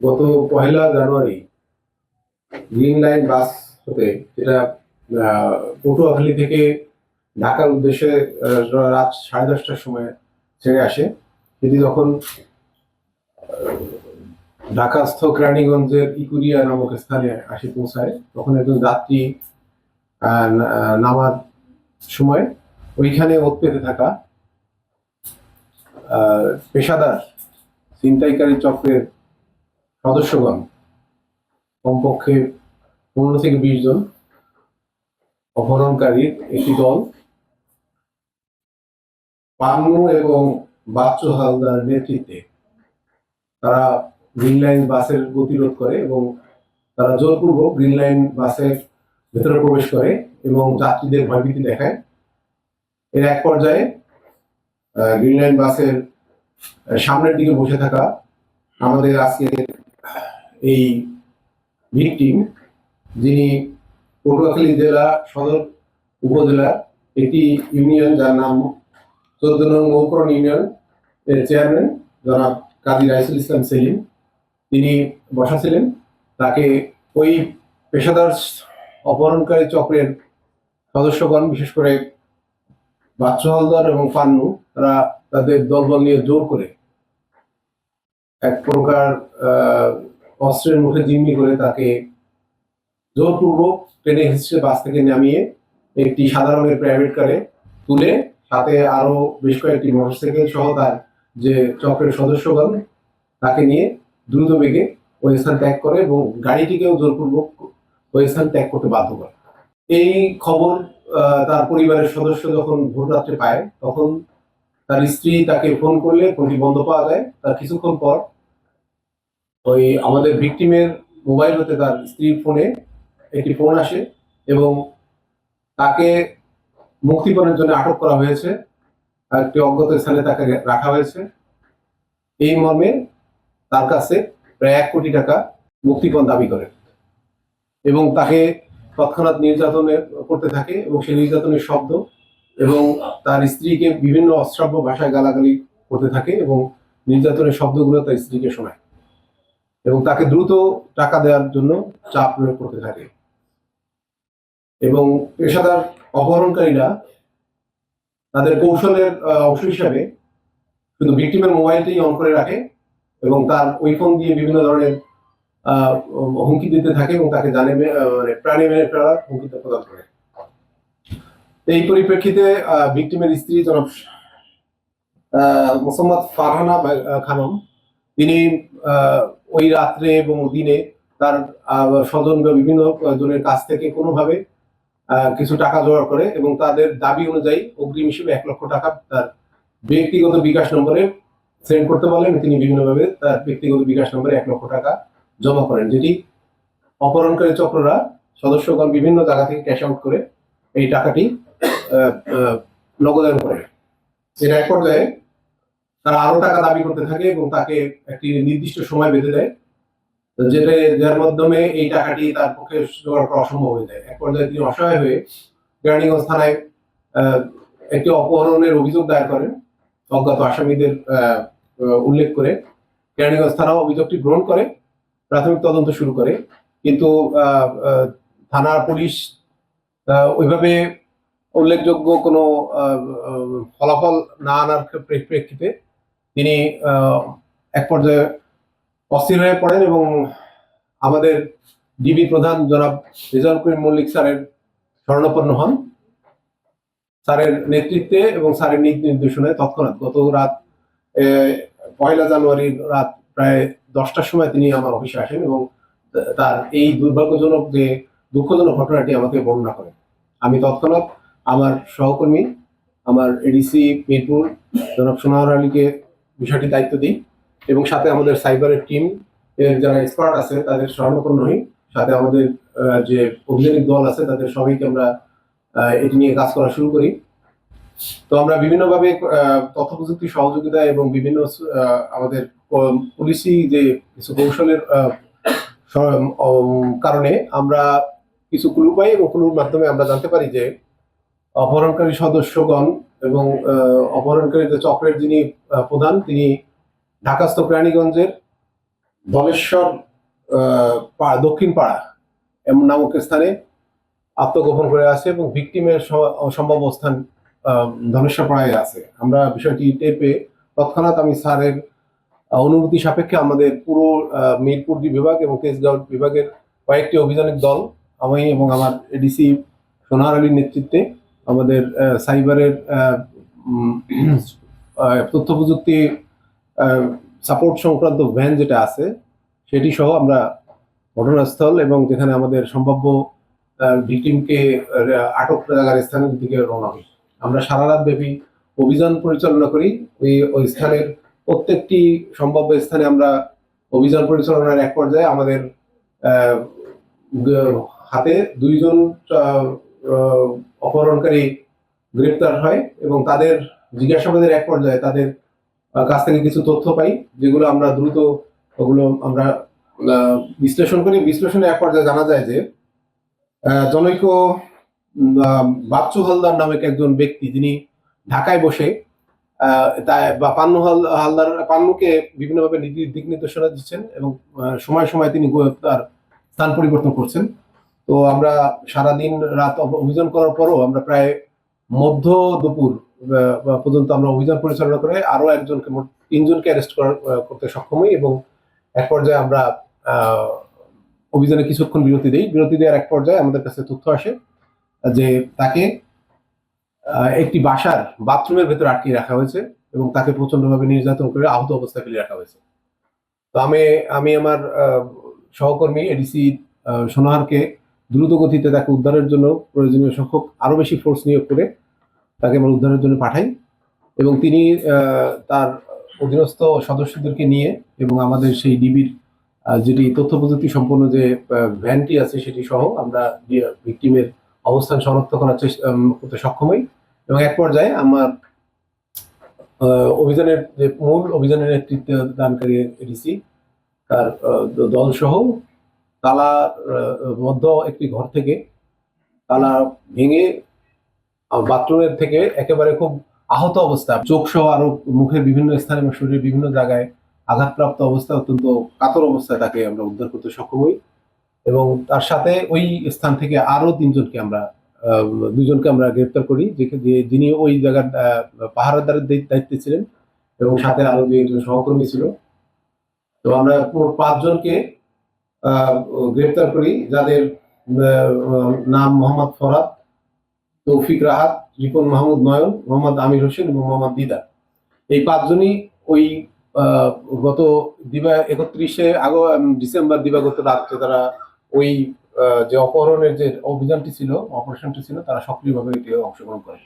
গত 1লা জানুয়ারি green line বাস হতে, যেটা পটুয়াখালী থেকে ঢাকার উদ্দেশ্যে রাত 10:30টার সময় ছেড়ে আসে, সেটি যখন ঢাকাস্থ কেরানীগঞ্জের ইকুরিয়া নামক স্থানে আসে পৌঁছায়, তখন একজন যাত্রী নামার সময় ওইখানে ওত পেতে থাকা পেশাদার ছিনতাইকারী চক্রের সদস্যগণ, কমপক্ষে 15 থেকে 20 জন অপহরণকারীর একটি দল পান্নু এবং বাচ্চু হালদার নেতৃত্বে তারা গ্রিন লাইন বাসের গতিরোধ করে এবং তারা জোরপূর্বক গ্রিন লাইন বাসের ভেতরে প্রবেশ করে এবং যাত্রীদের ভয়ভীতি দেখায়। এর এক পর্যায়ে গ্রিন লাইন বাসের সামনের দিকে বসে থাকা আমাদের আজকে এই ভিকটিম, যিনি পটুয়াখালী জেলা সদর উপজেলার একটি ইউনিয়ন, যার নাম 14 নং মৌকরণ ইউনিয়ন এর চেয়ারম্যান জনাব কাজী রাইসুল ইসলাম সেলিম, তিনি বসা ছিলেন। তাকে ওই পেশাদার অপহরণকারী চক্রের সদস্যগণ, বিশেষ করে বাচ্চু হালদার এবং পান্নু, তারা তাদের দলবল নিয়ে জোর করে এক প্রকার অস্ত্রের মুখে জিম্মি করে তাকে জোরপূর্বক ট্রেনে হিসেবে বাস থেকে নামিয়ে একটি সাদা রঙের প্রাইভেট কারে তুলে, সাথে আরো বেশ কয়েকটি মোটরসাইকেল সহ তার যে চক্রের সদস্যগণ, তাকে নিয়ে দ্রুত বেগে ওই স্থান ত্যাগ করে এবং গাড়িটিকেও জোরপূর্বক ওই স্থান ত্যাগ করতে বাধ্য করে। এই খবর তার পরিবারের সদস্য যখন ভোর রাত্রে পায়, তখন তার স্ত্রী তাকে ফোন করলে ফোনটি বন্ধ পাওয়া যায়। তার কিছুক্ষণ পর ওই আমাদের ভিকটিমের মোবাইল হতে তার স্ত্রীর ফোনে একটি ফোন আসে এবং তাকে মুক্তিপণের জন্য আটক করা হয়েছে, একটি অজ্ঞাত স্থানে তাকে রাখা হয়েছে। এই মর্মে তার কাছে প্রায় 1 কোটি টাকা মুক্তিপণ দাবি করে এবং তাকে তৎক্ষণাৎ নির্যাতন করতে থাকে এবং সেই নির্যাতনের শব্দ এবং তার স্ত্রীকে বিভিন্ন অশ্রাব্য ভাষায় গালাগালি করতে থাকে এবং নির্যাতনের শব্দগুলো তার স্ত্রীকে শোনায় এবং তাকে দ্রুত টাকা দেওয়ার জন্য চাপ প্রয়োগ করতে থাকে। এবং পেশাদার অপহরণকারীরা তাদের কৌশলের অংশ হিসাবে শুধু ভিকটিমের মোবাইলটাই অন করে রাখে এবং তার ওই ফোন দিয়ে বিভিন্ন ধরনের হুমকি দিতে থাকে এবং তাকে প্রাণে মেরে ফেলার হুমকি প্রদান করে। এই পরিপ্রেক্ষিতে ভিকটিমের স্ত্রী জনাব মোসাম্মদ ফারহানা খানম, তিনি ওই রাত্রে এবং দিনে তার স্বজন বা বিভিন্ন জনের কাছ থেকে কোনোভাবে কিছু টাকা জোগাড় করে এবং তাদের দাবি অনুযায়ী অগ্রিম হিসেবে 1 লক্ষ টাকা তার ব্যক্তিগত বিকাশ নম্বরে সেন্ড করতে বলেন। তিনি বিভিন্নভাবে তার ব্যক্তিগত বিকাশ নম্বরে 1 লক্ষ টাকা জমা করেন, যেটি অপহরণকারী চক্ররা সদস্যগণ বিভিন্ন জায়গা থেকে ক্যাশ আউট করে এই টাকাটি নগদায়ন করে। এটা এক পর্যায়ে তারা আরো টাকা দাবি করতে থাকে এবং তাকে একটি নির্দিষ্ট সময় বেঁধে দেয়, যার মাধ্যমে এই টাকাটি তার পক্ষে জোগাড় করা অসম্ভব হয়ে যায়। এক পর্যায়ে তিনি অসহায় হয়ে কেরানীগঞ্জ থানায় একটি অপহরণের অভিযোগ দায়ের করেন, অজ্ঞাত আসামিদের উল্লেখ করে। কেরানীগঞ্জ থানা অভিযোগটি গ্রহণ করে প্রাথমিক তদন্ত শুরু করে, কিন্তু থানার পুলিশ ওইভাবে উল্লেখযোগ্য কোনো ফলাফল না আনার প্রেক্ষিতে তিনি এক পর্যায়ে অস্থির হয়ে পড়েন এবং আমাদের ডিবি প্রধান জনাব রেজাউল করিম মল্লিক স্যারের শরণাপন্ন হন। স্যারের নেতৃত্বে এবং স্যারের নির্দেশনায় তৎক্ষণাৎ গত রাত 1লা জানুয়ারির রাত প্রায় 10টার সময় তিনি আমার অফিসে আসেন এবং তার এই দুর্ভাগ্যজনক যে দুঃখজনক ঘটনাটি আমাকে বর্ণনা করেন। আমি তৎক্ষণাৎ আমার সহকর্মী, আমার এডিসি মিরপুর জনাব সোনার আলীকে বিষয়টি দায়িত্ব দিই এবং সাথে আমাদের সাইবারের টিম এর যারা এক্সপার্ট আছে তাদের শরণাপন্ন হই, সাথে আমাদের যে অভিযানিক দল আছে তাদের সবাইকে আমরা এটি নিয়ে কাজ করা শুরু করি। তো আমরা বিভিন্নভাবে তথ্য প্রযুক্তি সহযোগিতা এবং বিভিন্ন আমাদের পুলিশি যে কিছু কৌশলের কারণে আমরা কিছু ক্লু পাই এবং ক্লুর মাধ্যমে আমরা জানতে পারি যে অপহরণকারী সদস্যগণ এবং অপহরণকারী যে চক্রের যিনি প্রধান, তিনি ঢাকাস্থ কেরানীগঞ্জের ধলেশ্বর দক্ষিণ পাড়া এমন নামক স্থানে আত্মগোপন করে আছে এবং ভিকটিমের সম্ভাব্য স্থান ধনেশ্বর পাড়ায় আছে। আমরা বিষয়টি টের পেয়ে তৎক্ষণাৎ আমি স্যারের অনুমতি সাপেক্ষে আমাদের পুরো মিরপুর বিভাগ এবং তেজগাঁও বিভাগের কয়েকটি অভিযানিক দল, আমি এবং আমার এডিসি সোনার আলীর নেতৃত্বে আমাদের সাইবারের তথ্য প্রযুক্তি সাপোর্ট সংক্রান্ত ভ্যান যেটা আছে সেটি সহ আমরা ঘটনাস্থল এবং যেখানে আমাদের সম্ভাব্য ভিকটিমকে আটক করার স্থানের দিকে রওনা হই। আমরা সারা রাত ব্যাপী অভিযান পরিচালনা করি। ওই স্থানের প্রত্যেকটি সম্ভাব্য স্থানে আমরা অভিযান পরিচালনার এক পর্যায়ে আমাদের হাতে 2 জন অপহরণকারী গ্রেপ্তার হয় এবং তাদের জিজ্ঞাসাবাদের এক পর্যায়ে তাদের কাছ থেকে কিছু তথ্য পাই, যেগুলো আমরা দ্রুত ওগুলো আমরা বিশ্লেষণ করি। বিশ্লেষণে এক পর্যায়ে জানা যায় যে জনৈক বাচ্চু হালদার নামে একজন ব্যক্তি, যিনি ঢাকায় বসে বা পান্নুকে বিভিন্নভাবে দিক নির্দেশনা দিচ্ছেন এবং সময় সময় তিনি তার স্থান পরিবর্তন করছেন। তো আমরা সারাদিন রাত অভিযান করার পরও আমরা প্রায় মধ্য দুপুর পর্যন্ত আমরা অভিযান পরিচালনা করে আরো একজনকে, মোট 3 জনকে অ্যারেস্ট করতে সক্ষম হই এবং এক পর্যায়ে আমরা অভিযানে কিছুক্ষণ বিরতি দেওয়ার এক পর্যায়ে আমাদের কাছে তথ্য আসে যে তাকে একটি বাসার বাথরুমের ভেতর আটকে রাখা হয়েছে এবং তাকে প্রচন্ডভাবে নির্যাতন করে আহত অবস্থায় ফেলে রাখা হয়েছে। তো আমি আমার সহকর্মী এডিসি সোনাহারকে দ্রুত গতিতে তাকে উদ্ধারের জন্য প্রয়োজনীয় সংখ্যক আরো বেশি ফোর্স নিয়োগ করে তাকে আমরা উদ্ধারের জন্য পাঠাই এবং তিনি তার অধীনস্থ সদস্যদেরকে নিয়ে এবং আমাদের সেই ডিবির যেটি তথ্য প্রযুক্তি সম্পন্ন যে ভ্যানটি আছে সেটি সহ আমরা ভিকটিমের অবস্থান শনাক্ত করার করতে সক্ষম হই এবং এক পর্যায়ে আমার অভিযানের যে মূল অভিযানের নেতৃত্ব দানকারী এডিসি তার দল সহ তালাবদ্ধ একটি ঘর থেকে তালা ভেঙে বাথরুমের থেকে একেবারে খুব আহত অবস্থা, চোখ সহ আরো মুখের বিভিন্ন স্থানে এবং শরীরের বিভিন্ন জায়গায় আঘাতপ্রাপ্ত অবস্থায় অত্যন্ত কাতর অবস্থায় তাকে আমরা উদ্ধার করতে সক্ষম হই এবং তার সাথে ওই স্থান থেকে আরো 2 জনকে আমরা গ্রেপ্তার করি, যিনি ওই জায়গার পাহারাদারের দায়িত্বে ছিলেন এবং সাথে আরো 2 জন সহকর্মী ছিল। তো আমরা 5 জনকে গ্রেপ্তার করি, যাদের নাম মোহাম্মদ ফরহাদ, তৌফিক রাহাত, রিপন মাহমুদ নয়ন, মোহাম্মদ আমির হোসেন এবং মোহাম্মদ দিদার। এই 5 জনই ওই গত 31শে ডিসেম্বর দিবাগত রাত্রে তারা ওই যে অপহরণের যে অভিযানটি ছিল, অপারেশনটি ছিল, তারা সক্রিয়ভাবে এতে অংশগ্রহণ করে।